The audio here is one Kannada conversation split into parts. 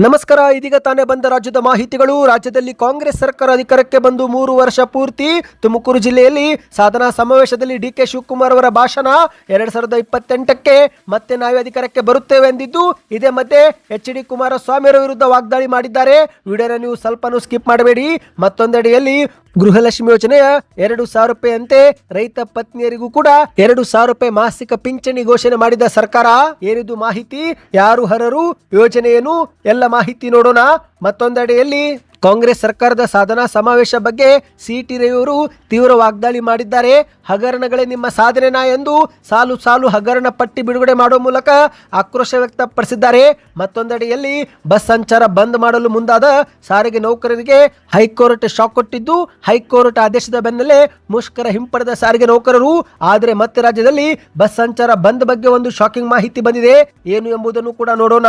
ನಮಸ್ಕಾರ. ಇದೀಗ ತಾನೇ ಬಂದ ರಾಜ್ಯದ ಮಾಹಿತಿಗಳು. ರಾಜ್ಯದಲ್ಲಿ ಕಾಂಗ್ರೆಸ್ ಸರ್ಕಾರ ಅಧಿಕಾರಕ್ಕೆ ಬಂದು 3 ವರ್ಷ ಪೂರ್ತಿ. ತುಮಕೂರು ಜಿಲ್ಲೆಯಲ್ಲಿ ಸಾಧನಾ ಸಮಾವೇಶದಲ್ಲಿ ಡಿಕೆ ಶಿವಕುಮಾರ್ ಅವರ ಭಾಷಣ. 2028ಕ್ಕೆ ಮತ್ತೆ ನಾವೇ ಅಧಿಕಾರಕ್ಕೆ ಬರುತ್ತೇವೆ ಎಂದಿದ್ದು. ಇದೇ ಮಧ್ಯೆ ಎಚ್.ಡಿ. ಕುಮಾರಸ್ವಾಮಿ ಅವರ ವಿರುದ್ಧ ವಾಗ್ದಾಳಿ ಮಾಡಿದ್ದಾರೆ. ವಿಡಿಯೋನ ನೀವು ಸ್ವಲ್ಪನೂ ಸ್ಕಿಪ್ ಮಾಡಬೇಡಿ. ಮತ್ತೊಂದೆಡೆಯಲ್ಲಿ ಗೃಹಲಕ್ಷ್ಮಿ ಯೋಜನೆಯ 2,000 ರೂಪಾಯಿ ಅಂತೆ ರೈತ ಪತ್ನಿಯರಿಗೂ ಕೂಡ 2,000 ರೂಪಾಯಿ ಮಾಸಿಕ ಪಿಂಚಣಿ ಘೋಷಣೆ ಮಾಡಿದ ಸರ್ಕಾರ. ಏನಿದು ಮಾಹಿತಿ, ಯಾರು ಅರ್ಹರು, ಯೋಜನೆ ಏನು, ಎಲ್ಲ ಮಾಹಿತಿ ನೋಡೋಣ. ಮತ್ತೊಂದೆಡೆಯಲ್ಲಿ ಕಾಂಗ್ರೆಸ್ ಸರ್ಕಾರದ ಸಾಧನಾ ಸಮಾವೇಶ ಬಗ್ಗೆ ಸಿ.ಟಿ. ರವಿ ಅವರು ತೀವ್ರ ವಾಗ್ದಾಳಿ ಮಾಡಿದ್ದಾರೆ. ಹಗರಣಗಳೇ ನಿಮ್ಮ ಸಾಧನೆನಾ ಎಂದು ಸಾಲು ಸಾಲು ಹಗರಣ ಪಟ್ಟಿ ಬಿಡುಗಡೆ ಮಾಡುವ ಮೂಲಕ ಆಕ್ರೋಶ ವ್ಯಕ್ತಪಡಿಸಿದ್ದಾರೆ. ಮತ್ತೊಂದೆಡೆಯಲ್ಲಿ ಬಸ್ ಸಂಚಾರ ಬಂದ್ ಮಾಡಲು ಮುಂದಾದ ಸಾರಿಗೆ ನೌಕರರಿಗೆ ಹೈಕೋರ್ಟ್ ಶಾಕ್ ಕೊಟ್ಟಿದ್ದು. ಹೈಕೋರ್ಟ್ ಆದೇಶದ ಬೆನ್ನಲ್ಲೇ ಮುಷ್ಕರ ಹಿಂಪಡೆದ ಸಾರಿಗೆ ನೌಕರರು. ಆದರೆ ಮತ್ತೆ ರಾಜ್ಯದಲ್ಲಿ ಬಸ್ ಸಂಚಾರ ಬಂದ್ ಬಗ್ಗೆ ಒಂದು ಶಾಕಿಂಗ್ ಮಾಹಿತಿ ಬಂದಿದೆ. ಏನು ಎಂಬುದನ್ನು ಕೂಡ ನೋಡೋಣ.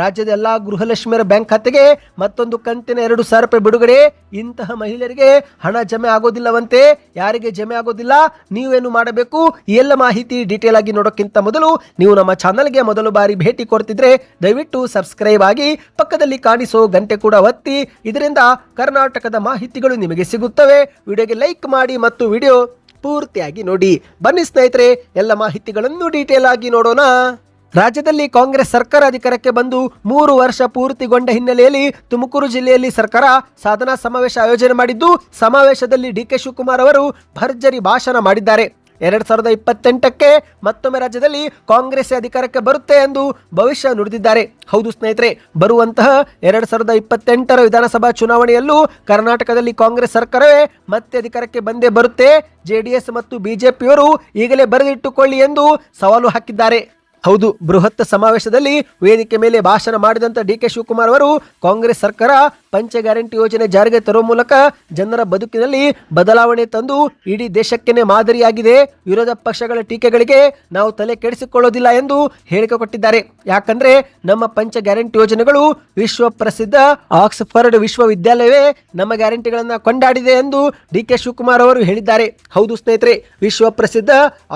ರಾಜ್ಯದ ಎಲ್ಲಾ ಗೃಹಲಕ್ಷ್ಮಿಯರ ಬ್ಯಾಂಕ್ ಖಾತೆಗೆ ಮತ್ತೊಂದು ಕಂತಿನ 2,000 ರೂಪಾಯಿ ಬಿಡುಗಡೆ. ಇಂತಹ ಮಹಿಳೆಯರಿಗೆ ಹಣ ಜಮೆ ಆಗೋದಿಲ್ಲವಂತೆ. ಯಾರಿಗೆ ಜಮೆ ಆಗೋದಿಲ್ಲ, ನೀವೇನು ಮಾಡಬೇಕು, ಈ ಎಲ್ಲ ಮಾಹಿತಿ ಡೀಟೇಲ್ ಆಗಿ ನೋಡೋಕ್ಕಿಂತ ಮೊದಲು ನೀವು ನಮ್ಮ ಚಾನಲ್ಗೆ ಮೊದಲು ಬಾರಿ ಭೇಟಿ ಕೊಡ್ತಿದ್ರೆ ದಯವಿಟ್ಟು ಸಬ್ಸ್ಕ್ರೈಬ್ ಆಗಿ ಪಕ್ಕದಲ್ಲಿ ಕಾಣಿಸೋ ಗಂಟೆ ಕೂಡ ಒತ್ತಿ. ಇದರಿಂದ ಕರ್ನಾಟಕದ ಮಾಹಿತಿಗಳು ನಿಮಗೆ ಸಿಗುತ್ತವೆ. ವಿಡಿಯೋಗೆ ಲೈಕ್ ಮಾಡಿ ಮತ್ತು ವಿಡಿಯೋ ಪೂರ್ತಿಯಾಗಿ ನೋಡಿ. ಬನ್ನಿ ಸ್ನೇಹಿತರೆ, ಎಲ್ಲ ಮಾಹಿತಿಗಳನ್ನು ಡೀಟೇಲ್ ಆಗಿ ನೋಡೋಣ. ರಾಜ್ಯದಲ್ಲಿ ಕಾಂಗ್ರೆಸ್ ಸರ್ಕಾರ ಅಧಿಕಾರಕ್ಕೆ ಬಂದು 3 ವರ್ಷ ಪೂರ್ತಿಗೊಂಡ ಹಿನ್ನೆಲೆಯಲ್ಲಿ ತುಮಕೂರು ಜಿಲ್ಲೆಯಲ್ಲಿ ಸರ್ಕಾರ ಸಾಧನಾ ಸಮಾವೇಶ ಆಯೋಜನೆ ಮಾಡಿದ್ದು. ಸಮಾವೇಶದಲ್ಲಿ ಡಿಕೆ ಶಿವಕುಮಾರ್ ಅವರು ಭರ್ಜರಿ ಭಾಷಣ ಮಾಡಿದ್ದಾರೆ. 2028ಕ್ಕೆ ಮತ್ತೊಮ್ಮೆ ರಾಜ್ಯದಲ್ಲಿ ಕಾಂಗ್ರೆಸ್ ಅಧಿಕಾರಕ್ಕೆ ಬರುತ್ತೆ ಎಂದು ಭವಿಷ್ಯ ನುಡಿದಿದ್ದಾರೆ. ಹೌದು ಸ್ನೇಹಿತರೆ, ಬರುವಂತಹ 2028ರ ವಿಧಾನಸಭಾ ಚುನಾವಣೆಯಲ್ಲೂ ಕರ್ನಾಟಕದಲ್ಲಿ ಕಾಂಗ್ರೆಸ್ ಸರ್ಕಾರವೇ ಮತ್ತೆ ಅಧಿಕಾರಕ್ಕೆ ಬಂದೇ ಬರುತ್ತೆ. ಜೆಡಿಎಸ್ ಮತ್ತು ಬಿಜೆಪಿಯವರು ಈಗಲೇ ಬರೆದಿಟ್ಟುಕೊಳ್ಳಿ ಎಂದು ಸವಾಲು ಹಾಕಿದ್ದಾರೆ. ಹೌದು, ಬೃಹತ್ ಸಮಾವೇಶದಲ್ಲಿ ವೇದಿಕೆ ಮೇಲೆ ಭಾಷಣ ಮಾಡಿದಂತ ಡಿಕೆ ಶಿವಕುಮಾರ್ ಅವರು ಕಾಂಗ್ರೆಸ್ ಸರ್ಕಾರ ಪಂಚ ಗ್ಯಾರಂಟಿ ಯೋಜನೆ ಜಾರಿಗೆ ತರುವ ಮೂಲಕ ಜನರ ಬದುಕಿನಲ್ಲಿ ಬದಲಾವಣೆ ತಂದು ಇಡೀ ದೇಶಕ್ಕೇನೆ ಮಾದರಿಯಾಗಿದೆ. ವಿರೋಧ ಪಕ್ಷಗಳ ಟೀಕೆಗಳಿಗೆ ನಾವು ತಲೆ ಕೆಡಿಸಿಕೊಳ್ಳೋದಿಲ್ಲ ಎಂದು ಹೇಳಿಕೆ ಕೊಟ್ಟಿದ್ದಾರೆ. ಯಾಕಂದ್ರೆ ನಮ್ಮ ಪಂಚ ಗ್ಯಾರಂಟಿ ಯೋಜನೆಗಳು ವಿಶ್ವ ಪ್ರಸಿದ್ಧ ಆಕ್ಸ್ಫರ್ಡ್ ವಿಶ್ವವಿದ್ಯಾಲಯವೇ ನಮ್ಮ ಗ್ಯಾರಂಟಿಗಳನ್ನ ಕೊಂಡಾಡಿದೆ ಎಂದು ಡಿಕೆ ಶಿವಕುಮಾರ್ ಅವರು ಹೇಳಿದ್ದಾರೆ. ಹೌದು ಸ್ನೇಹಿತರೆ, ವಿಶ್ವ ಪ್ರಸಿದ್ಧ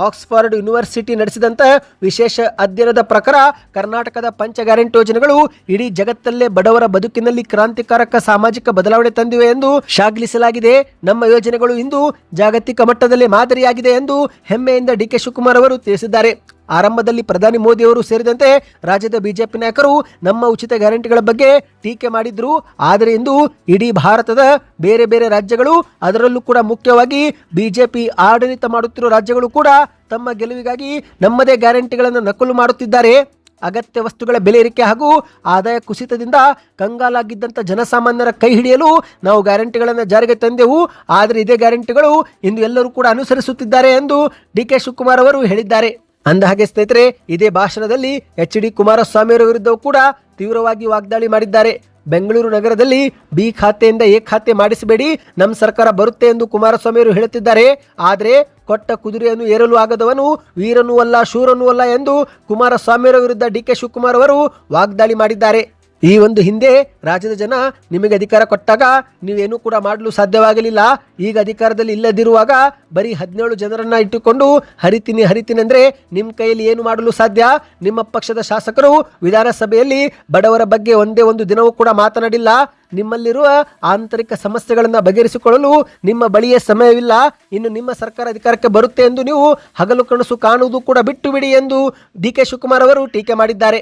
ಆಕ್ಸ್ಫರ್ಡ್ ಯೂನಿವರ್ಸಿಟಿ ನಡೆಸಿದಂತ ವಿಶೇಷ ಅಧ್ಯಯನದ ಪ್ರಕಾರ ಕರ್ನಾಟಕದ ಪಂಚ ಗ್ಯಾರಂಟಿ ಯೋಜನೆಗಳು ಇಡೀ ಜಗತ್ತಲ್ಲೇ ಬಡವರ ಬದುಕಿನಲ್ಲಿ ಕ್ರಾಂತಿಕಾರಕ ಸಾಮಾಜಿಕ ಬದಲಾವಣೆ ತಂದಿವೆ ಎಂದು ಶ್ಲಾಘಿಸಲಾಗಿದೆ. ನಮ್ಮ ಯೋಜನೆಗಳು ಇಂದು ಜಾಗತಿಕ ಮಟ್ಟದಲ್ಲಿ ಮಾದರಿಯಾಗಿದೆ ಎಂದು ಹೆಮ್ಮೆಯಿಂದ ಡಿಕೆ ಶಿವಕುಮಾರ್ ಅವರು ತಿಳಿಸಿದ್ದಾರೆ. ಆರಂಭದಲ್ಲಿ ಪ್ರಧಾನಿ ಮೋದಿ ಅವರು ಸೇರಿದಂತೆ ರಾಜ್ಯದ ಬಿಜೆಪಿ ನಾಯಕರು ನಮ್ಮ ಉಚಿತ ಗ್ಯಾರಂಟಿಗಳ ಬಗ್ಗೆ ಟೀಕೆ ಮಾಡಿದ್ರು. ಆದರೆ ಇಂದು ಇಡೀ ಭಾರತದ ಬೇರೆ ಬೇರೆ ರಾಜ್ಯಗಳು, ಅದರಲ್ಲೂ ಕೂಡ ಮುಖ್ಯವಾಗಿ ಬಿಜೆಪಿ ಆಡಳಿತ ಮಾಡುತ್ತಿರುವ ರಾಜ್ಯಗಳು ಕೂಡ ತಮ್ಮ ಗೆಲುವಿಗಾಗಿ ನಮ್ಮದೇ ಗ್ಯಾರಂಟಿಗಳನ್ನು ನಕಲು ಮಾಡುತ್ತಿದ್ದಾರೆ. ಅಗತ್ಯ ವಸ್ತುಗಳ ಬೆಲೆ ಏರಿಕೆ ಹಾಗೂ ಆದಾಯ ಕುಸಿತದಿಂದ ಕಂಗಾಲಾಗಿದ್ದಂಥ ಜನಸಾಮಾನ್ಯರ ಕೈ ಹಿಡಿಯಲು ನಾವು ಗ್ಯಾರಂಟಿಗಳನ್ನು ಜಾರಿಗೆ ತಂದೆವು. ಆದರೆ ಇದೇ ಗ್ಯಾರಂಟಿಗಳು ಇಂದು ಎಲ್ಲರೂ ಕೂಡ ಅನುಸರಿಸುತ್ತಿದ್ದಾರೆ ಎಂದು ಡಿಕೆ ಶಿವಕುಮಾರ್ ಅವರು ಹೇಳಿದ್ದಾರೆ. ಅಂದಹಾಗೆ ಸ್ನೇಹಿತರೆ, ಇದೇ ಭಾಷಣದಲ್ಲಿ ಎಚ್.ಡಿ. ಕುಮಾರಸ್ವಾಮಿ ಅವರ ವಿರುದ್ಧ ಕೂಡ ತೀವ್ರವಾಗಿ ವಾಗ್ದಾಳಿ ಮಾಡಿದ್ದಾರೆ. ಬೆಂಗಳೂರು ನಗರದಲ್ಲಿ ಬಿ ಖಾತೆಯಿಂದ ಎ ಖಾತೆ ಮಾಡಿಸಬೇಡಿ, ನಮ್ಮ ಸರ್ಕಾರ ಬರುತ್ತೆ ಎಂದು ಕುಮಾರಸ್ವಾಮಿ ಅವರು ಹೇಳುತ್ತಿದ್ದಾರೆ. ಆದರೆ ಕೊಟ್ಟ ಕುದುರೆಯನ್ನು ಏರಲು ಆಗದವನು ವೀರನೂ ಅಲ್ಲ ಶೂರನೂ ಅಲ್ಲ ಎಂದು ಕುಮಾರಸ್ವಾಮಿ ಅವರ ವಿರುದ್ಧ ಡಿಕೆ ಶಿವಕುಮಾರ್ ಅವರು ವಾಗ್ದಾಳಿ ಮಾಡಿದ್ದಾರೆ. ಈ ಒಂದು ಹಿಂದೆ ರಾಜ್ಯದ ಜನ ನಿಮಗೆ ಅಧಿಕಾರ ಕೊಟ್ಟಾಗ ನೀವೇನು ಕೂಡ ಮಾಡಲು ಸಾಧ್ಯವಾಗಲಿಲ್ಲ. ಈಗ ಅಧಿಕಾರದಲ್ಲಿ ಇಲ್ಲದಿರುವಾಗ ಬರೀ 17 ಜನರನ್ನ ಇಟ್ಟುಕೊಂಡು ಹರಿತೀನಿ ಅಂದ್ರೆ ನಿಮ್ಮ ಕೈಯಲ್ಲಿ ಏನು ಮಾಡಲು ಸಾಧ್ಯ? ನಿಮ್ಮ ಪಕ್ಷದ ಶಾಸಕರು ವಿಧಾನಸಭೆಯಲ್ಲಿ ಬಡವರ ಬಗ್ಗೆ ಒಂದೇ ಒಂದು ದಿನವೂ ಕೂಡ ಮಾತನಾಡಿಲ್ಲ. ನಿಮ್ಮಲ್ಲಿರುವ ಆಂತರಿಕ ಸಮಸ್ಯೆಗಳನ್ನು ಬಗೆಹರಿಸಿಕೊಳ್ಳಲು ನಿಮ್ಮ ಬಳಿಯೇ ಸಮಯವಿಲ್ಲ. ಇನ್ನು ನಿಮ್ಮ ಸರ್ಕಾರ ಅಧಿಕಾರಕ್ಕೆ ಬರುತ್ತೆ ಎಂದು ನೀವು ಹಗಲು ಕನಸು ಕಾಣುವುದು ಕೂಡ ಬಿಟ್ಟು ಬಿಡಿ ಎಂದು ಡಿಕೆ ಶಿವಕುಮಾರ್ ಅವರು ಟೀಕೆ ಮಾಡಿದ್ದಾರೆ.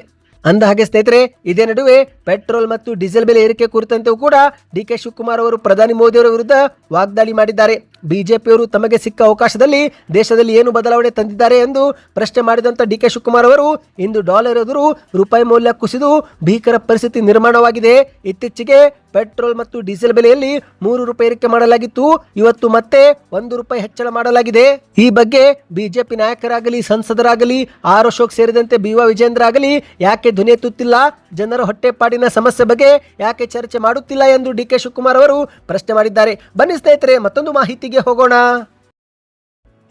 ಅಂದಹಾಗೆ ಸ್ನೇಹಿತರೆ, ಇದೇ ನಡುವೆ ಪೆಟ್ರೋಲ್ ಮತ್ತು ಡೀಸೆಲ್ ಬೆಲೆ ಏರಿಕೆ ಕುರಿತಂತೆಯೂ ಕೂಡ ಡಿಕೆ ಶಿವಕುಮಾರ್ ಅವರು ಪ್ರಧಾನಿ ಮೋದಿ ಅವರ ವಿರುದ್ಧ ವಾಗ್ದಾಳಿ ಮಾಡಿದ್ದಾರೆ. ಬಿಜೆಪಿಯವರು ತಮಗೆ ಸಿಕ್ಕ ಅವಕಾಶದಲ್ಲಿ ದೇಶದಲ್ಲಿ ಏನು ಬದಲಾವಣೆ ತಂದಿದ್ದಾರೆ ಎಂದು ಪ್ರಶ್ನೆ ಮಾಡಿದಂಥ ಡಿಕೆ ಶಿವಕುಮಾರ್ ಅವರು ಇಂದು ಡಾಲರ್ ಎದುರು ರೂಪಾಯಿ ಮೌಲ್ಯ ಕುಸಿದು ಭೀಕರ ಪರಿಸ್ಥಿತಿ ನಿರ್ಮಾಣವಾಗಿದೆ. ಇತ್ತೀಚೆಗೆ ಪೆಟ್ರೋಲ್ ಮತ್ತು ಡೀಸೆಲ್ ಬೆಲೆಯಲ್ಲಿ 3 ರೂಪಾಯಿ ಏರಿಕೆ ಮಾಡಲಾಗಿತ್ತು. ಇವತ್ತು ಮತ್ತೆ 1 ರೂಪಾಯಿ ಹೆಚ್ಚಳ ಮಾಡಲಾಗಿದೆ. ಈ ಬಗ್ಗೆ ಬಿಜೆಪಿ ನಾಯಕರಾಗಲಿ, ಸಂಸದರಾಗಲಿ, ಆರ್ ಅಶೋಕ್ ಸೇರಿದಂತೆ ಬಿ.ವಾ. ವಿಜೇಂದ್ರ ಆಗಲಿ ಯಾಕೆ ಧ್ವನಿ ಎತ್ತುತ್ತಿಲ್ಲ? ಜನರ ಹೊಟ್ಟೆಪಾಡಿನ ಸಮಸ್ಯೆ ಬಗ್ಗೆ ಯಾಕೆ ಚರ್ಚೆ ಮಾಡುತ್ತಿಲ್ಲ ಎಂದು ಡಿಕೆ ಶಿವಕುಮಾರ್ ಅವರು ಪ್ರಶ್ನೆ ಮಾಡಿದ್ದಾರೆ. ಬನ್ನಿ ಸ್ನೇಹಿತರೆ, ಮತ್ತೊಂದು ಮಾಹಿತಿಗೆ ಹೋಗೋಣ.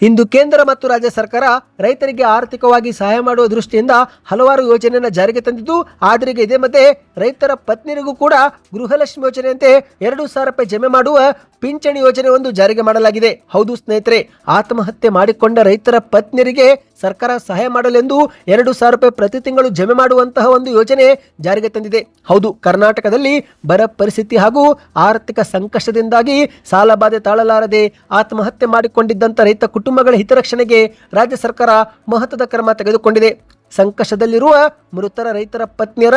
ಇಂದು ಕೇಂದ್ರ ಮತ್ತು ರಾಜ್ಯ ಸರ್ಕಾರ ರೈತರಿಗೆ ಆರ್ಥಿಕವಾಗಿ ಸಹಾಯ ಮಾಡುವ ದೃಷ್ಟಿಯಿಂದ ಹಲವಾರು ಯೋಜನೆಯನ್ನು ಜಾರಿಗೆ ತಂದಿದ್ದು. ಆದರೆ ಇದೇ ಮಧ್ಯೆ ರೈತರ ಪತ್ನಿಯರಿಗೂ ಕೂಡ ಗೃಹಲಕ್ಷ್ಮಿ ಯೋಜನೆಯಂತೆ 2,000 ರೂಪಾಯಿ ಜಮೆ ಮಾಡುವ ಪಿಂಚಣಿ ಯೋಜನೆ ಒಂದು ಜಾರಿಗೆ ಮಾಡಲಾಗಿದೆ. ಹೌದು ಸ್ನೇಹಿತರೆ, ಆತ್ಮಹತ್ಯೆ ಮಾಡಿಕೊಂಡ ರೈತರ ಪತ್ನಿಯರಿಗೆ ಸರ್ಕಾರ ಸಹಾಯ ಮಾಡಲೆಂದು 2,000 ರೂಪಾಯಿ ಪ್ರತಿ ತಿಂಗಳು ಜಮೆ ಮಾಡುವಂತಹ ಒಂದು ಯೋಜನೆ ಜಾರಿಗೆ ತಂದಿದೆ. ಹೌದು, ಕರ್ನಾಟಕದಲ್ಲಿ ಬರ ಪರಿಸ್ಥಿತಿ ಹಾಗೂ ಆರ್ಥಿಕ ಸಂಕಷ್ಟದಿಂದಾಗಿ ಸಾಲಬಾಧೆ ತಾಳಲಾರದೆ ಆತ್ಮಹತ್ಯೆ ಮಾಡಿಕೊಂಡಿದ್ದಂಥ ರೈತ ಕುಟುಂಬಗಳ ಹಿತರಕ್ಷಣೆಗೆ ರಾಜ್ಯ ಸರ್ಕಾರ ಮಹತ್ವದ ಕ್ರಮ ತೆಗೆದುಕೊಂಡಿದೆ. ಸಂಕಷ್ಟದಲ್ಲಿರುವ ಮೃತರ ರೈತರ ಪತ್ನಿಯರ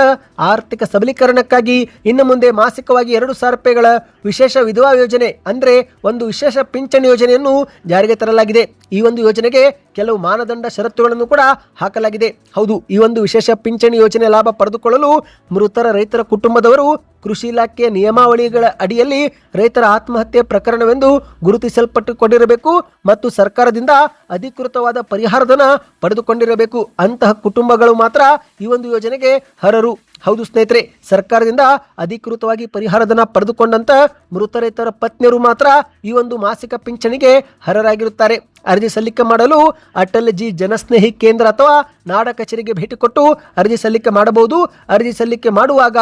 ಆರ್ಥಿಕ ಸಬಲೀಕರಣಕ್ಕಾಗಿ ಇನ್ನು ಮುಂದೆ ಮಾಸಿಕವಾಗಿ 2,000 ರೂಪಾಯಿಗಳ ವಿಶೇಷ ವಿಧವಾ ಯೋಜನೆ ಅಂದರೆ ಒಂದು ವಿಶೇಷ ಪಿಂಚಣಿ ಯೋಜನೆಯನ್ನು ಜಾರಿಗೆ ತರಲಾಗಿದೆ. ಈ ಒಂದು ಯೋಜನೆಗೆ ಕೆಲವು ಮಾನದಂಡ ಷರತ್ತುಗಳನ್ನು ಕೂಡ ಹಾಕಲಾಗಿದೆ. ಹೌದು, ಈ ಒಂದು ವಿಶೇಷ ಪಿಂಚಣಿ ಯೋಜನೆ ಲಾಭ ಪಡೆದುಕೊಳ್ಳಲು ಮೃತರ ರೈತರ ಕುಟುಂಬದವರು ಕೃಷಿ ಇಲಾಖೆಯ ನಿಯಮಾವಳಿಗಳ ಅಡಿಯಲ್ಲಿ ರೈತರ ಆತ್ಮಹತ್ಯೆ ಪ್ರಕರಣವೆಂದು ಗುರುತಿಸಲ್ಪಟ್ಟುಕೊಂಡಿರಬೇಕು ಮತ್ತು ಸರ್ಕಾರದಿಂದ ಅಧಿಕೃತವಾದ ಪರಿಹಾರಧನ ಪಡೆದುಕೊಂಡಿರಬೇಕು. ಅಂತಹ ಕುಟುಂಬಗಳು ಮಾತ್ರ ಈ ಒಂದು ಯೋಜನೆಗೆ ಅರ್ಹರು. ಹೌದು ಸ್ನೇಹಿತರೆ, ಸರ್ಕಾರದಿಂದ ಅಧಿಕೃತವಾಗಿ ಪರಿಹಾರಧನ ಪಡೆದುಕೊಂಡಂತ ಮೃತ ರೈತರ ಪತ್ನಿಯರು ಮಾತ್ರ ಈ ಒಂದು ಮಾಸಿಕ ಪಿಂಚಣಿಗೆ ಅರ್ಹರಾಗಿರುತ್ತಾರೆ. ಅರ್ಜಿ ಸಲ್ಲಿಕೆ ಮಾಡಲು ಅಟಲ್ ಜಿ ಜನಸ್ನೇಹಿ ಕೇಂದ್ರ ಅಥವಾ ನಾಡ ಕಚೇರಿಗೆ ಭೇಟಿ ಕೊಟ್ಟು ಅರ್ಜಿ ಸಲ್ಲಿಕೆ ಮಾಡಬಹುದು. ಅರ್ಜಿ ಸಲ್ಲಿಕೆ ಮಾಡುವಾಗ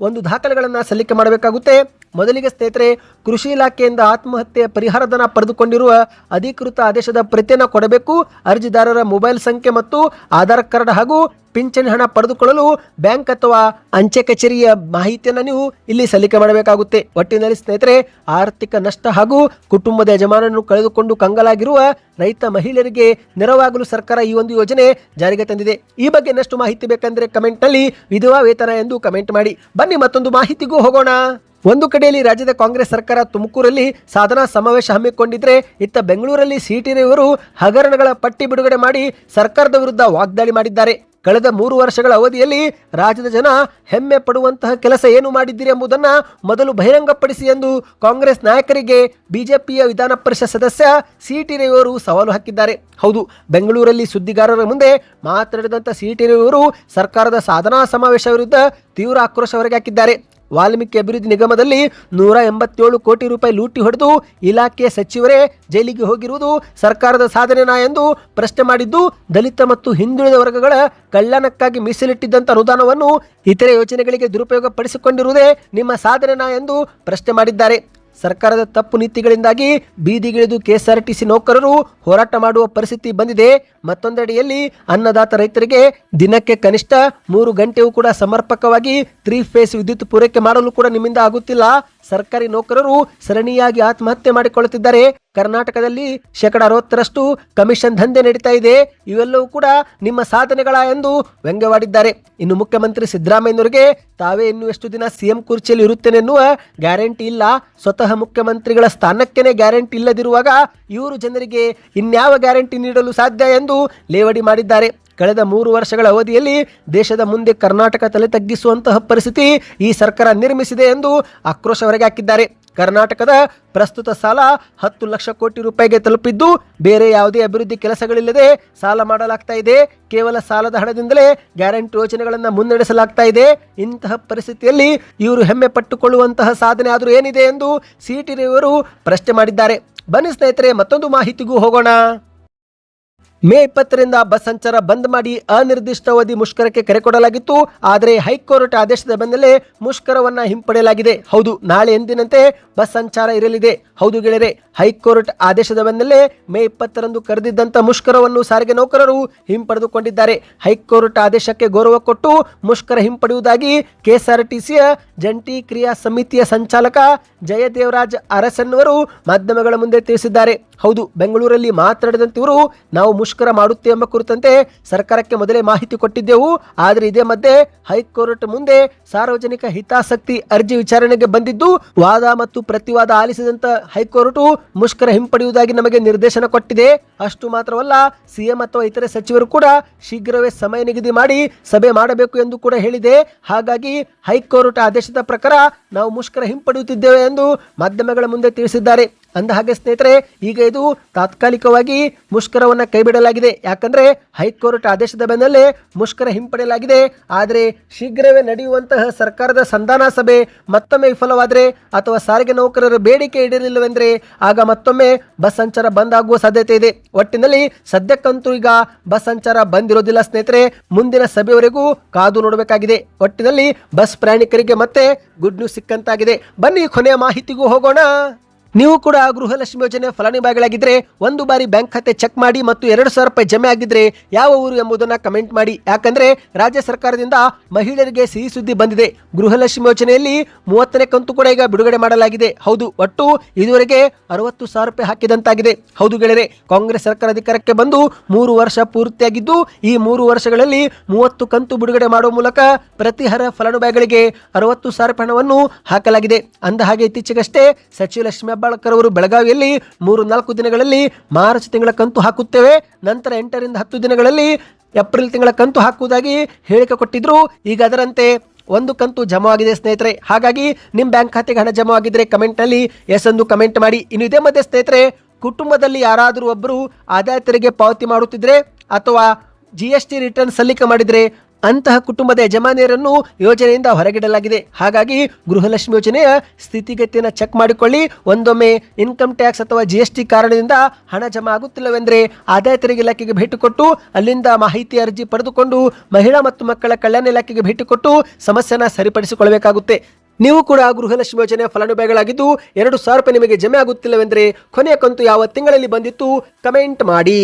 ಒಂದು ದಾಖಲೆಗಳನ್ನು ಸಲ್ಲಿಕೆ ಮಾಡಬೇಕಾಗುತ್ತೆ. ಮೊದಲಿಗೆ ಸ್ನೇಹಿತರೆ, ಕೃಷಿ ಇಲಾಖೆಯಿಂದ ಆತ್ಮಹತ್ಯೆ ಪರಿಹಾರಧನ ಪಡೆದುಕೊಂಡಿರುವ ಅಧಿಕೃತ ಆದೇಶದ ಪ್ರತಿಯನ್ನು ಕೊಡಬೇಕು. ಅರ್ಜಿದಾರರ ಮೊಬೈಲ್ ಸಂಖ್ಯೆ ಮತ್ತು ಆಧಾರ್ ಕಾರ್ಡ್ ಹಾಗೂ ಪಿಂಚಣಿ ಹಣ ಪಡೆದುಕೊಳ್ಳಲು ಬ್ಯಾಂಕ್ ಅಥವಾ ಅಂಚೆ ಕಚೇರಿಯ ಮಾಹಿತಿಯನ್ನು ನೀವು ಇಲ್ಲಿ ಸಲ್ಲಿಕೆ ಮಾಡಬೇಕಾಗುತ್ತೆ. ಒಟ್ಟಿನಲ್ಲಿ ಸ್ನೇಹಿತರೆ, ಆರ್ಥಿಕ ನಷ್ಟ ಹಾಗೂ ಕುಟುಂಬದ ಯಜಮಾನನ್ನು ಕಳೆದುಕೊಂಡು ಕಂಗಾಲಾಗಿರುವ ರೈತ ಮಹಿಳೆಯರಿಗೆ ನೆರವಾಗಲು ಸರ್ಕಾರ ಈ ಒಂದು ಯೋಜನೆ ಜಾರಿಗೆ ತಂದಿದೆ. ಈ ಬಗ್ಗೆ ಇನ್ನಷ್ಟು ಮಾಹಿತಿ ಬೇಕಂದ್ರೆ ಕಮೆಂಟ್ನಲ್ಲಿ ವಿಧವಾ ವೇತನ ಎಂದು ಕಮೆಂಟ್ ಮಾಡಿ. ಬನ್ನಿ ಮತ್ತೊಂದು ಮಾಹಿತಿಗೂ ಹೋಗೋಣ. ಒಂದು ಕಡೆಯಲ್ಲಿ ರಾಜ್ಯದ ಕಾಂಗ್ರೆಸ್ ಸರ್ಕಾರ ತುಮಕೂರಲ್ಲಿ ಸಾಧನಾ ಸಮಾವೇಶ ಹಮ್ಮಿಕೊಂಡಿದ್ರೆ, ಇತ್ತ ಬೆಂಗಳೂರಲ್ಲಿ ಸಿಟಿ ರವಿಯವರು ಹಗರಣಗಳ ಪಟ್ಟಿ ಬಿಡುಗಡೆ ಮಾಡಿ ಸರ್ಕಾರದ ವಿರುದ್ಧ ವಾಗ್ದಾಳಿ ಮಾಡಿದ್ದಾರೆ. ಕಳೆದ 3 ವರ್ಷಗಳ ಅವಧಿಯಲ್ಲಿ ರಾಜ್ಯದ ಜನ ಹೆಮ್ಮೆ ಪಡುವಂತಹ ಕೆಲಸ ಏನು ಮಾಡಿದ್ದೀರಿ ಎಂಬುದನ್ನು ಮೊದಲು ಬಹಿರಂಗಪಡಿಸಿ ಎಂದು ಕಾಂಗ್ರೆಸ್ ನಾಯಕರಿಗೆ ಬಿಜೆಪಿಯ ವಿಧಾನ ಪರಿಷತ್ ಸದಸ್ಯ ಸಿಟಿ ರವಿಯವರು ಸವಾಲು ಹಾಕಿದ್ದಾರೆ. ಹೌದು, ಬೆಂಗಳೂರಲ್ಲಿ ಸುದ್ದಿಗಾರರ ಮುಂದೆ ಮಾತನಾಡಿದಂಥ ಸಿಟಿ ರವಿಯವರು ಸರ್ಕಾರದ ಸಾಧನಾ ಸಮಾವೇಶ ವಿರುದ್ಧ ತೀವ್ರ ಆಕ್ರೋಶ ಹೊರಗೆ ಹಾಕಿದ್ದಾರೆ. ವಾಲ್ಮೀಕಿ ಅಭಿವೃದ್ಧಿ ನಿಗಮದಲ್ಲಿ 187 ಕೋಟಿ ರೂಪಾಯಿ ಲೂಟಿ ಹೊಡೆದು ಇಲಾಖೆಯ ಸಚಿವರೇ ಜೈಲಿಗೆ ಹೋಗಿರುವುದು ಸರ್ಕಾರದ ಸಾಧನೆನಾ ಎಂದು ಪ್ರಶ್ನೆ ಮಾಡಿದ್ದು, ದಲಿತ ಮತ್ತು ಹಿಂದುಳಿದ ವರ್ಗಗಳ ಕಲ್ಯಾಣಕ್ಕಾಗಿ ಮೀಸಲಿಟ್ಟಿದ್ದಂಥ ಅನುದಾನವನ್ನು ಇತರೆ ಯೋಜನೆಗಳಿಗೆ ದುರುಪಯೋಗ ಪಡಿಸಿಕೊಂಡಿರುವುದೇ ನಿಮ್ಮ ಸಾಧನೆನಾ ಎಂದು ಪ್ರಶ್ನೆ ಮಾಡಿದ್ದಾರೆ. ಸರ್ಕಾರದ ತಪ್ಪು ನೀತಿಗಳಿಂದಾಗಿ ಬೀದಿಗಿಳಿದು ಕೆಎಸ್ಆರ್ಟಿಸಿ ನೌಕರರು ಹೋರಾಟ ಮಾಡುವ ಪರಿಸ್ಥಿತಿ ಬಂದಿದೆ. ಮತ್ತೊಂದೆಡೆಯಲ್ಲಿ ಅನ್ನದಾತ ರೈತರಿಗೆ ದಿನಕ್ಕೆ ಕನಿಷ್ಠ 3 ಗಂಟೆಯೂ ಕೂಡ ಸಮರ್ಪಕವಾಗಿ 3 ಫೇಸ್ ವಿದ್ಯುತ್ ಪೂರೈಕೆ ಮಾಡಲು ಕೂಡ ನಿಮ್ಮಿಂದ ಆಗುತ್ತಿಲ್ಲ. ಸರ್ಕಾರಿ ನೌಕರರು ಸರಣಿಯಾಗಿ ಆತ್ಮಹತ್ಯೆ ಮಾಡಿಕೊಳ್ಳುತ್ತಿದ್ದಾರೆ. ಕರ್ನಾಟಕದಲ್ಲಿ 60% ಕಮಿಷನ್ ದಂಧೆ ನಡೀತಾ ಇದೆ. ಇವೆಲ್ಲವೂ ಕೂಡ ನಿಮ್ಮ ಸಾಧನೆಗಳ ಎಂದು ವ್ಯಂಗ್ಯವಾಡಿದ್ದಾರೆ. ಇನ್ನು ಮುಖ್ಯಮಂತ್ರಿ ಸಿದ್ದರಾಮಯ್ಯನವರಿಗೆ ತಾವೇ ಇನ್ನು ಎಷ್ಟು ದಿನ ಸಿಎಂ ಕುರ್ಚಿಯಲ್ಲಿ ಇರುತ್ತೇನೆ ಎನ್ನುವ ಗ್ಯಾರಂಟಿ ಇಲ್ಲ. ಸ್ವತಃ ಮುಖ್ಯಮಂತ್ರಿಗಳ ಸ್ಥಾನಕ್ಕೇನೆ ಗ್ಯಾರಂಟಿ ಇಲ್ಲದಿರುವಾಗ ಇವರು ಜನರಿಗೆ ಇನ್ಯಾವ ಗ್ಯಾರಂಟಿ ನೀಡಲು ಸಾಧ್ಯ ಎಂದು ಲೇವಡಿ ಮಾಡಿದ್ದಾರೆ. ಕಳೆದ 3 ವರ್ಷಗಳ ಅವಧಿಯಲ್ಲಿ ದೇಶದ ಮುಂದೆ ಕರ್ನಾಟಕ ತಲೆ ತಗ್ಗಿಸುವಂತಹ ಪರಿಸ್ಥಿತಿ ಈ ಸರ್ಕಾರ ನಿರ್ಮಿಸಿದೆ ಎಂದು ಆಕ್ರೋಶ ಹೊರಗೆ ಹಾಕಿದ್ದಾರೆ. ಕರ್ನಾಟಕದ ಪ್ರಸ್ತುತ ಸಾಲ 10 ಲಕ್ಷ ಕೋಟಿ ರೂಪಾಯಿಗೆ ತಲುಪಿದ್ದು, ಬೇರೆ ಯಾವುದೇ ಅಭಿವೃದ್ಧಿ ಕೆಲಸಗಳಿಲ್ಲದೆ ಸಾಲ ಮಾಡಲಾಗ್ತಾ ಇದೆ. ಕೇವಲ ಸಾಲದ ಹಣದಿಂದಲೇ ಗ್ಯಾರಂಟಿ ಯೋಜನೆಗಳನ್ನು ಮುನ್ನಡೆಸಲಾಗ್ತಾ ಇದೆ. ಇಂತಹ ಪರಿಸ್ಥಿತಿಯಲ್ಲಿ ಇವರು ಹೆಮ್ಮೆ ಪಟ್ಟುಕೊಳ್ಳುವಂತಹ ಸಾಧನೆ ಆದರೂ ಏನಿದೆ ಎಂದು ಸಿಟಿ ರವಿಯವರು ಪ್ರಶ್ನೆ ಮಾಡಿದ್ದಾರೆ. ಬನ್ನಿ ಸ್ನೇಹಿತರೆ, ಮತ್ತೊಂದು ಮಾಹಿತಿಗೂ ಹೋಗೋಣ. ಮೇ 20ರಿಂದ ಬಸ್ ಸಂಚಾರ ಬಂದ್ ಮಾಡಿ ಅನಿರ್ದಿಷ್ಟಾವಧಿ ಮುಷ್ಕರಕ್ಕೆ ಕರೆ ಕೊಡಲಾಗಿತ್ತು. ಆದರೆ ಹೈಕೋರ್ಟ್ ಆದೇಶದ ಬೆನ್ನಲ್ಲೇ ಮುಷ್ಕರವನ್ನ ಹಿಂಪಡೆಯಲಾಗಿದೆ. ಹೌದು, ನಾಳೆ ಎಂದಿನಂತೆ ಬಸ್ ಸಂಚಾರ ಇರಲಿದೆ. ಹೌದು ಗೆಳೆಯರೆ, ಹೈಕೋರ್ಟ್ ಆದೇಶದ ಬೆನ್ನಲ್ಲೇ ಮೇ 20ರಂದು ಕರೆದಿದ್ದಂಥ ಮುಷ್ಕರವನ್ನು ಸಾರಿಗೆ ನೌಕರರು ಹಿಂಪಡೆದುಕೊಂಡಿದ್ದಾರೆ. ಹೈಕೋರ್ಟ್ ಆದೇಶಕ್ಕೆ ಗೌರವ ಕೊಟ್ಟು ಮುಷ್ಕರ ಹಿಂಪಡೆಯುವುದಾಗಿ ಕೆಎಸ್ಆರ್ಟಿಸಿಯ ಜಂಟಿ ಕ್ರಿಯಾ ಸಮಿತಿಯ ಸಂಚಾಲಕ ಜಯದೇವರಾಜ್ ಅರಸನ್ನವರು ಮಾಧ್ಯಮಗಳ ಮುಂದೆ ತಿಳಿಸಿದ್ದಾರೆ. ಹೌದು, ಬೆಂಗಳೂರಲ್ಲಿ ಮಾತನಾಡಿದಂತೆ ಇವರು, ನಾವು ಮುಷ್ಕರ ಮಾಡುತ್ತೇವೆ ಎಂಬ ಕುರಿತಂತೆ ಸರ್ಕಾರಕ್ಕೆ ಮೊದಲೇ ಮಾಹಿತಿ ಕೊಟ್ಟಿದ್ದೆವು. ಆದರೆ ಇದೇ ಮಧ್ಯೆ ಹೈಕೋರ್ಟ್ ಮುಂದೆ ಸಾರ್ವಜನಿಕ ಹಿತಾಸಕ್ತಿ ಅರ್ಜಿ ವಿಚಾರಣೆಗೆ ಬಂದಿದ್ದು, ವಾದ ಮತ್ತು ಪ್ರತಿವಾದ ಆಲಿಸಿದಂತ ಹೈಕೋರ್ಟ್ ಮುಷ್ಕರ ಹಿಂಪಡೆಯುವುದಾಗಿ ನಮಗೆ ನಿರ್ದೇಶನ ಕೊಟ್ಟಿದೆ. ಅಷ್ಟು ಮಾತ್ರವಲ್ಲ, ಸಿಎಂ ಅಥವಾ ಇತರೆ ಸಚಿವರು ಕೂಡ ಶೀಘ್ರವೇ ಸಮಯ ನಿಗದಿ ಮಾಡಿ ಸಭೆ ಮಾಡಬೇಕು ಎಂದು ಕೂಡ ಹೇಳಿದೆ. ಹಾಗಾಗಿ ಹೈಕೋರ್ಟ್ ಆದೇಶದ ಪ್ರಕಾರ ನಾವು ಮುಷ್ಕರ ಹಿಂಪಡೆಯುತ್ತಿದ್ದೇವೆ ಎಂದು ಮಾಧ್ಯಮಗಳ ಮುಂದೆ ತಿಳಿಸಿದ್ದಾರೆ. ಅಂದ ಹಾಗೆ ಸ್ನೇಹಿತರೆ, ಈಗ ಇದು ತಾತ್ಕಾಲಿಕವಾಗಿ ಮುಷ್ಕರವನ್ನು ಕೈಬಿಡಲಾಗಿದೆ. ಯಾಕಂದ್ರೆ ಹೈಕೋರ್ಟ್ ಆದೇಶದ ಬೆನ್ನಲ್ಲೇ ಮುಷ್ಕರ ಹಿಂಪಡೆಯಲಾಗಿದೆ. ಆದರೆ ಶೀಘ್ರವೇ ನಡೆಯುವಂತಹ ಸರ್ಕಾರದ ಸಂಧಾನ ಸಭೆ ಮತ್ತೊಮ್ಮೆ ವಿಫಲವಾದರೆ ಅಥವಾ ಸಾರಿಗೆ ನೌಕರರ ಬೇಡಿಕೆ ಈಡೇರಲಿಲ್ಲವೆಂದರೆ ಆಗ ಮತ್ತೊಮ್ಮೆ ಬಸ್ ಸಂಚಾರ ಬಂದ್ ಆಗುವ ಸಾಧ್ಯತೆ ಇದೆ. ಒಟ್ಟಿನಲ್ಲಿ ಸದ್ಯಕ್ಕಂತೂ ಈಗ ಬಸ್ ಸಂಚಾರ ಬಂದ್ ಇರೋದಿಲ್ಲ ಸ್ನೇಹಿತರೆ. ಮುಂದಿನ ಸಭೆಯವರೆಗೂ ಕಾದು ನೋಡಬೇಕಾಗಿದೆ. ಒಟ್ಟಿನಲ್ಲಿ ಬಸ್ ಪ್ರಯಾಣಿಕರಿಗೆ ಮತ್ತೆ ಗುಡ್ ನ್ಯೂಸ್ ಸಿಕ್ಕಂತಾಗಿದೆ. ಬನ್ನಿ ಕೊನೆಯ ಮಾಹಿತಿಗೂ ಹೋಗೋಣ. ನೀವು ಕೂಡ ಗೃಹಲಕ್ಷ್ಮಿ ಯೋಜನೆ ಫಲಾನುಭವಿಗಳಾಗಿದ್ರೆ ಒಂದು ಬಾರಿ ಬ್ಯಾಂಕ್ ಖಾತೆ ಚೆಕ್ ಮಾಡಿ ಮತ್ತು 2,000 ರೂಪಾಯಿ ಜಮೆ ಆಗಿದ್ರೆ ಯಾವ ಊರು ಎಂಬುದನ್ನು ಕಮೆಂಟ್ ಮಾಡಿ. ಯಾಕಂದ್ರೆ ರಾಜ್ಯ ಸರ್ಕಾರದಿಂದ ಮಹಿಳೆಯರಿಗೆ ಸಿಹಿ ಸುದ್ದಿ ಬಂದಿದೆ. ಗೃಹಲಕ್ಷ್ಮಿ ಯೋಜನೆಯಲ್ಲಿ 30ನೇ ಕಂತು ಕೂಡ ಈಗ ಬಿಡುಗಡೆ ಮಾಡಲಾಗಿದೆ. ಹೌದು, ಒಟ್ಟು ಇದುವರೆಗೆ 60,000 ರೂಪಾಯಿ ಹಾಕಿದಂತಾಗಿದೆ. ಹೌದು ಗೆಳೆಯರೆ, ಕಾಂಗ್ರೆಸ್ ಸರ್ಕಾರ ಅಧಿಕಾರಕ್ಕೆ ಬಂದು 3 ವರ್ಷ ಪೂರ್ತಿಯಾಗಿದ್ದು ಈ 3 ವರ್ಷಗಳಲ್ಲಿ 30 ಕಂತು ಬಿಡುಗಡೆ ಮಾಡುವ ಮೂಲಕ ಪ್ರತಿ ಫಲಾನುಭವಿಗಳಿಗೆ 60,000 ರೂಪಾಯಿ ಹಣವನ್ನು ಹಾಕಲಾಗಿದೆ. ಅಂದ ಹಾಗೆ ಇತ್ತೀಚೆಗಷ್ಟೇ ಸಚಿವ ಲಕ್ಷ್ಮೀ ಹೆಬ್ಬಾಳ್ಕರ್ ಅವರು ಬೆಳಗಾವಿಯಲ್ಲಿ 3-4 ದಿನಗಳಲ್ಲಿ ಮಾರ್ಚ್ ತಿಂಗಳ ಕಂತು ಹಾಕುತ್ತೇವೆ, ನಂತರ 8ರಿಂದ 10 ದಿನಗಳಲ್ಲಿ ಏಪ್ರಿಲ್ ತಿಂಗಳ ಕಂತು ಹಾಕುವುದಾಗಿ ಹೇಳಿಕೆ ಕೊಟ್ಟಿದ್ರು. ಈಗ ಅದರಂತೆ ಒಂದು ಕಂತು ಜಮಾ ಆಗಿದೆ ಸ್ನೇಹಿತರೆ. ಹಾಗಾಗಿ ನಿಮ್ಮ ಬ್ಯಾಂಕ್ ಖಾತೆಗೆ ಹಣ ಜಮಾ ಆಗಿದ್ರೆ ಕಮೆಂಟ್ನಲ್ಲಿ ಎಸ್ ಎಂದು ಕಮೆಂಟ್ ಮಾಡಿ. ಇನ್ನು ಇದೇ ಮಧ್ಯೆ ಸ್ನೇಹಿತರೆ, ಕುಟುಂಬದಲ್ಲಿ ಯಾರಾದರೂ ಒಬ್ಬರು ಆದಾಯ ತೆರಿಗೆ ಪಾವತಿ ಮಾಡುತ್ತಿದ್ರೆ ಅಥವಾ GST ರಿಟರ್ನ್ ಸಲ್ಲಿಕೆ ಮಾಡಿದರೆ ಅಂತಹ ಕುಟುಂಬದ ಯಜಮಾನಿಯರನ್ನು ಯೋಜನೆಯಿಂದ ಹೊರಗಿಡಲಾಗಿದೆ. ಹಾಗಾಗಿ ಗೃಹಲಕ್ಷ್ಮಿ ಯೋಜನೆಯ ಸ್ಥಿತಿಗತಿಯನ್ನು ಚೆಕ್ ಮಾಡಿಕೊಳ್ಳಿ. ಒಂದೊಮ್ಮೆ ಇನ್ಕಮ್ ಟ್ಯಾಕ್ಸ್ ಅಥವಾ GST ಕಾರಣದಿಂದ ಹಣ ಜಮಾ ಆಗುತ್ತಿಲ್ಲವೆಂದರೆ ಆದಾಯ ತೆರಿಗೆ ಇಲಾಖೆಗೆ ಭೇಟಿ ಕೊಟ್ಟು ಅಲ್ಲಿಂದ ಮಾಹಿತಿ ಅರ್ಜಿ ಪಡೆದುಕೊಂಡು ಮಹಿಳಾ ಮತ್ತು ಮಕ್ಕಳ ಕಲ್ಯಾಣ ಇಲಾಖೆಗೆ ಭೇಟಿ ಕೊಟ್ಟು ಸಮಸ್ಯೆನ ಸರಿಪಡಿಸಿಕೊಳ್ಳಬೇಕಾಗುತ್ತೆ. ನೀವು ಕೂಡ ಗೃಹಲಕ್ಷ್ಮಿ ಯೋಜನೆ ಫಲಾನುಭವಿಗಳಾಗಿದ್ದು 2,000 ರೂಪಾಯಿ ನಿಮಗೆ ಜಮೆ ಆಗುತ್ತಿಲ್ಲವೆಂದರೆ ಕೊನೆಯ ಕಂತು ಯಾವ ತಿಂಗಳಲ್ಲಿ ಬಂದಿತ್ತು ಕಮೆಂಟ್ ಮಾಡಿ.